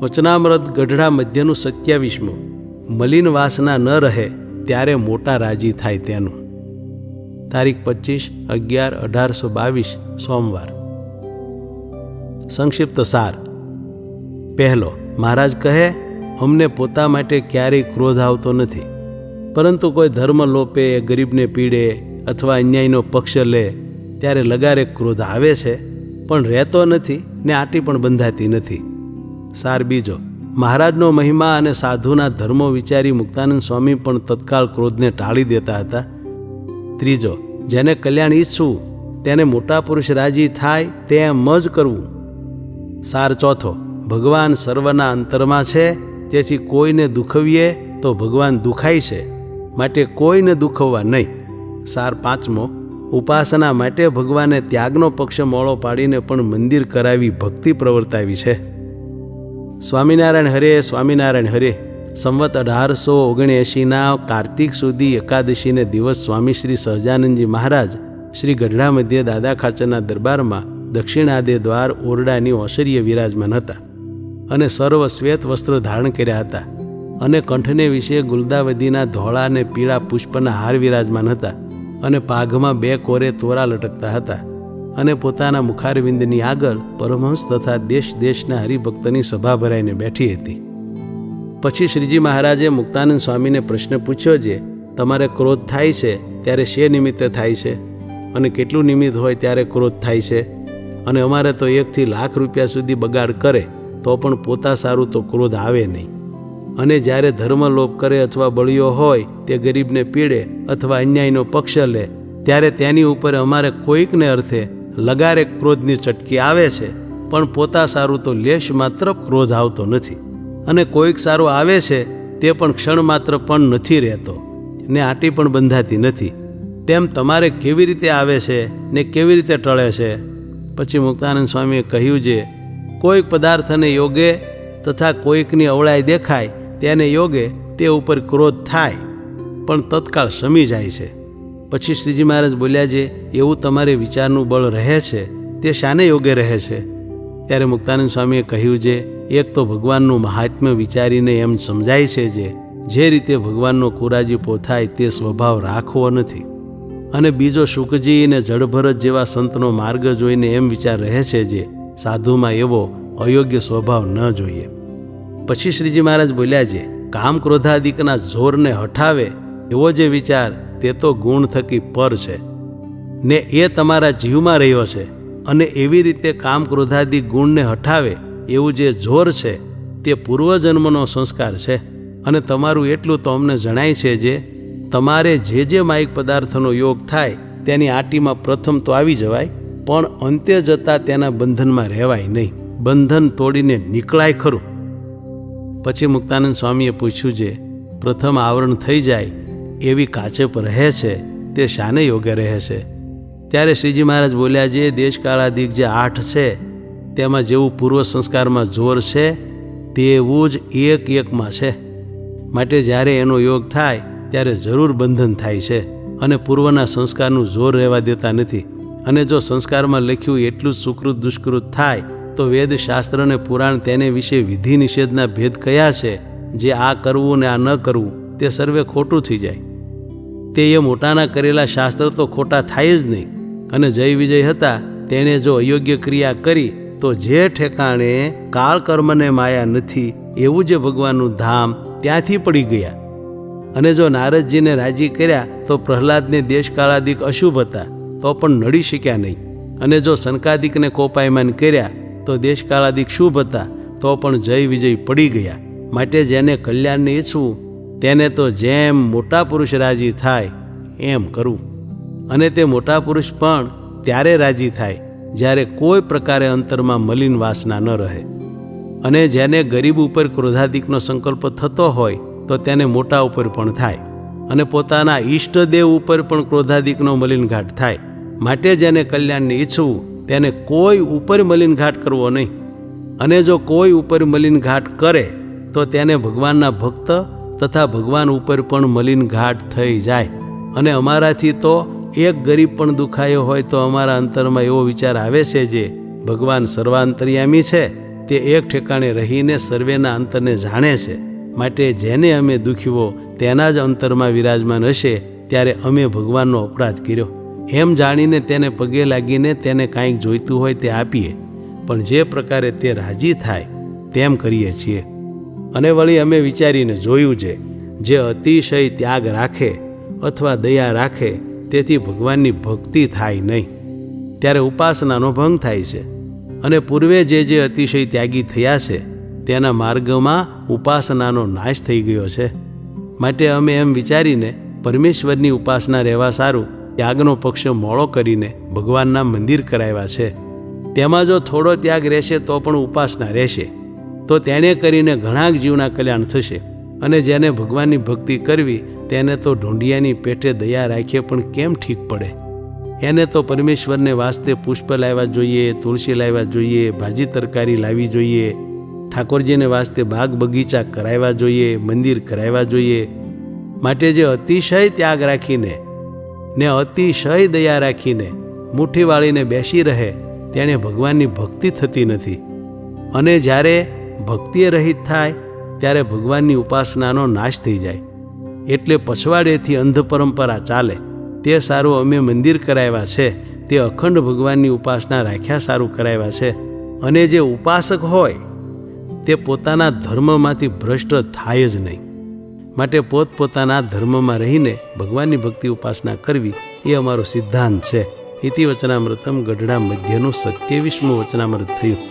વચનામૃત ગઢડા મધ્યનું 27મું. મલિન વાસના ન રહે ત્યારે મોટા રાજી થાય તેનું. તારીખ 25/11/1822 સોમવાર. સંક્ષિપ્ત સાર. પહેલો, મહારાજ કહે, અમને પોતા માટે ક્યારેય ક્રોધ આવતો નથી, પરંતુ કોઈ ધર્મ લોપે, ગરીબને પીડે અથવા અન્યાયનો પક્ષ લે ત્યારે લગારે ક્રોધ આવે છે, પણ રહેતો નથી ને આટી પણ બંધાતી નથી. સાર બીજો, મહારાજનો મહિમા અને સાધુના ધર્મો વિચારી મુક્તાનંદ સ્વામી પણ તત્કાળ ક્રોધને ટાળી દેતા હતા. ત્રીજો, જેને કલ્યાણ ઈચ્છવું તેને મોટા પુરુષ રાજી થાય તેમ જ કરવું. સાર ચોથો, ભગવાન સર્વના અંતરમાં છે, તેથી કોઈને દુખવીએ તો ભગવાન દુખાય છે, માટે કોઈને દુખવવા નહીં. સાર પાંચમો, ઉપાસના માટે ભગવાને ત્યાગનો પક્ષ મોળો પાડીને પણ મંદિર કરાવી ભક્તિ પ્રવર્તાવી છે. સ્વામિનારાયણ હરે, સ્વામિનારાયણ હરે. સંવત 1879 કાર્તિક સુધી એકાદશીને દિવસ સ્વામી શ્રી સહજાનંદજી મહારાજ શ્રી ગઢડા મધ્ય દાદા ખાચરના દરબારમાં દક્ષિણાદે દ્વાર ઓરડાની ઓસરીએ વિરાજમાન હતા અને સર્વ શ્વેત વસ્ત્ર ધારણ કર્યા હતા અને કંઠને વિશે ગુલદાવદીના ધોળા અને પીળા પુષ્પના હાર વિરાજમાન હતા અને પાઘમાં 2 કોરે તોરા લટકતા હતા અને પોતાના મુખારવિંદની આગળ પરમહંસ તથા દેશ દેશના હરિભક્તની સભા ભરાઈને બેઠી હતી. પછી શ્રીજી મહારાજે મુક્તાનંદ સ્વામીને પ્રશ્ન પૂછ્યો, જે તમારે ક્રોધ થાય છે ત્યારે શે નિમિત્તે થાય છે અને કેટલું નિમિત્ત હોય ત્યારે ક્રોધ થાય છે? અને અમારે તો 1 થી લાખ રૂપિયા સુધી બગાડ કરે તો પણ પોતા સારું તો ક્રોધ આવે નહીં. અને જ્યારે ધર્મલોપ કરે અથવા બળિયો હોય તે ગરીબને પીડે અથવા અન્યાયનો પક્ષ લે ત્યારે તેની ઉપર અમારે કોઈકને અર્થે લગારે ક્રોધની ચટકી આવે છે, પણ પોતા સારું તો લેશ માત્ર ક્રોધ આવતો નથી. અને કોઈક સારું આવે છે તે પણ ક્ષણ માત્ર પણ નથી રહેતો ને આટી પણ બંધાતી નથી. તેમ તમારે કેવી રીતે આવે છે ને કેવી રીતે ટળે છે? પછી મુક્તાનંદ સ્વામીએ કહ્યું, જે કોઈક પદાર્થને યોગે તથા કોઈકની અવળાઈ દેખાય તેને યોગે તે ઉપર ક્રોધ થાય પણ તત્કાળ શમી જાય છે. પછી શ્રીજી મહારાજ બોલ્યા, જે એવું તમારે વિચારનું બળ રહે છે તે શાને યોગે રહે છે? ત્યારે મુક્તાનંદ સ્વામીએ કહ્યું, એક તો ભગવાનનું મહાત્મ્ય વિચારીને એમ સમજાય છે જે રીતે ભગવાનનો કુરાજીપો થાય તે સ્વભાવ રાખવો નથી, અને બીજો શુકજી અને જડભરત જેવા સંતનો માર્ગ જોઈને એમ વિચાર રહે છે જે સાધુમાં એવો અયોગ્ય સ્વભાવ ન જોઈએ. પછી શ્રીજી મહારાજ બોલ્યા, જે કામ ક્રોધાદિકના જોરને હઠાવે એવો જે વિચાર તે તો ગુણ થકી પર છે ને એ તમારા જીવમાં રહ્યો છે, અને એવી રીતે કામ ક્રોધાદિક ગુણને હઠાવે એવું જે જોર છે તે પૂર્વજન્મનો સંસ્કાર છે. અને તમારું એટલું તો અમને જણાય છે, જે તમારે જે માયિક પદાર્થનો યોગ થાય તેની આટીમાં પ્રથમ તો આવી જવાય, પણ અંતે જતાં તેના બંધનમાં રહેવાય નહીં, બંધન તોડીને નીકળાય ખરું. પછી મુક્તાનંદ સ્વામીએ પૂછ્યું, જે પ્રથમ આવરણ થઈ જાય એવી કાચેપ રહે છે તે શાને યોગે રહે છે? ત્યારે શ્રીજી મહારાજ બોલ્યા, જે દેશકાળાદિક જે 8 છે તેમાં જેવું પૂર્વ સંસ્કારમાં જોર છે તેવું જ એકમાં છે, માટે જ્યારે એનો યોગ થાય ત્યારે જરૂર બંધન થાય છે અને પૂર્વના સંસ્કારનું જોર રહેવા દેતા નથી. અને જો સંસ્કારમાં લખ્યું એટલું જ સુકૃત દુષ્કૃત થાય તો વેદ શાસ્ત્ર અને પુરાણ તેને વિશે વિધિ નિષેધના ભેદ કયા છે, જે આ કરવું ને આ ન કરવું તે સર્વે ખોટું થઈ જાય. તે એ મોટાના કરેલા શાસ્ત્ર તો ખોટા થાય જ નહીં. અને જય વિજય હતા તેણે જો અયોગ્ય ક્રિયા કરી તો જે ઠેકાણે કાળ કર્મને માયા નથી એવું જે ભગવાનનું ધામ ત્યાંથી પડી ગયા. અને જો નારદજીને રાજી કર્યા તો પ્રહલાદને દેશકાળાદિક અશુભ હતા તો પણ નડી શક્યા નહીં. અને જો સનકાદિકને કોપાયમાન કર્યા તો દેશકાળાદિક શુભ હતા તો પણ જય વિજય પડી ગયા. માટે જેને કલ્યાણને ઈચ્છવું તેને તો જેમ મોટા પુરુષ રાજી થાય એમ કરવું. અને તે મોટા પુરુષ પણ ત્યારે રાજી થાય જ્યારે કોઈ પ્રકારે અંતરમાં મલિન વાસના ન રહે. અને જેને ગરીબ ઉપર ક્રોધાદિકનો સંકલ્પ થતો હોય તો તેને મોટા ઉપર પણ થાય, અને પોતાના ઈષ્ટદેવ ઉપર પણ ક્રોધાદિકનો મલિનઘાટ થાય. માટે જેને કલ્યાણને ઈચ્છવું તેને કોઈ ઉપર મલિનઘાટ કરવો નહીં. અને જો કોઈ ઉપર મલિનઘાટ કરે તો તેને ભગવાનના ભક્ત તથા ભગવાન ઉપર પણ મલિનઘાટ થઈ જાય. અને અમારાથી તો એક ગરીબ પણ દુખાયો હોય તો અમારા અંતરમાં એવો વિચાર આવે છે, જે ભગવાન સર્વાંતર્યામી છે તે એક ઠેકાણે રહીને સર્વેના અંતરને જાણે છે. માટે જેને અમે દુખ્યો તેના જ અંતરમાં વિરાજમાન હશે, ત્યારે અમે ભગવાનનો અપરાધ કર્યો એમ જાણીને તેને પગે લાગીને તેને કાંઈક જોઈતું હોય તે આપીએ. પણ જે પ્રકારે તે રાજી થાય તેમ કરીએ છીએ. અને વળી અમે વિચારીને જોયું છે, જે અતિશય ત્યાગ રાખે અથવા દયા રાખે તેથી ભગવાનની ભક્તિ થાય નહીં, ત્યારે ઉપાસનાનો ભંગ થાય છે. અને પૂર્વે જે અતિશય ત્યાગી થયા છે તેના માર્ગમાં ઉપાસનાનો નાશ થઈ ગયો છે. માટે અમે એમ વિચારીને પરમેશ્વરની ઉપાસના રહેવા સારું ત્યાગનો પક્ષ મોડો કરીને ભગવાનના મંદિર કરાવ્યા છે. તેમાં જો થોડો ત્યાગ રહેશે તો પણ ઉપાસના રહેશે, તો તેને કરીને ઘણા જીવના કલ્યાણ થશે. અને જેને ભગવાનની ભક્તિ કરવી તેને તો ઢોંઢિયાની પેટે દયા રાખીએ પણ કેમ ઠીક પડે? એને તો પરમેશ્વરને વાસ્તે પુષ્પ લાવવા જોઈએ, તુલસી લાવવા જોઈએ, ભાજી તરકારી લાવવી જોઈએ, ઠાકોરજીને વાસ્તે બાગ બગીચા કરાવવા જોઈએ, મંદિર કરાવવા જોઈએ. માટે જે અતિશય ત્યાગ રાખીને ને અતિશય દયા રાખીને મુઠ્ઠી વાળીને બેસી રહે તેણે ભગવાનની ભક્તિ થતી નથી. અને જ્યારે ભક્તિએ રહિત થાય ત્યારે ભગવાનની ઉપાસનાનો નાશ થઈ જાય. એટલે પછવાડેથી અંધ પરંપરા ચાલે તે સારું અમે મંદિર કરાવ્યા છે, તે અખંડ ભગવાનની ઉપાસના રાખ્યા સારું કરાવ્યા છે. અને જે ઉપાસક હોય તે પોતાના ધર્મમાંથી ભ્રષ્ટ થાય જ નહીં. માટે પોતપોતાના ધર્મમાં રહીને ભગવાનની ભક્તિ ઉપાસના કરવી એ અમારો સિદ્ધાંત છે. ઇતિ વચનામૃતમ ગઢડા મધ્યનું 27મું વચનામૃત થયું.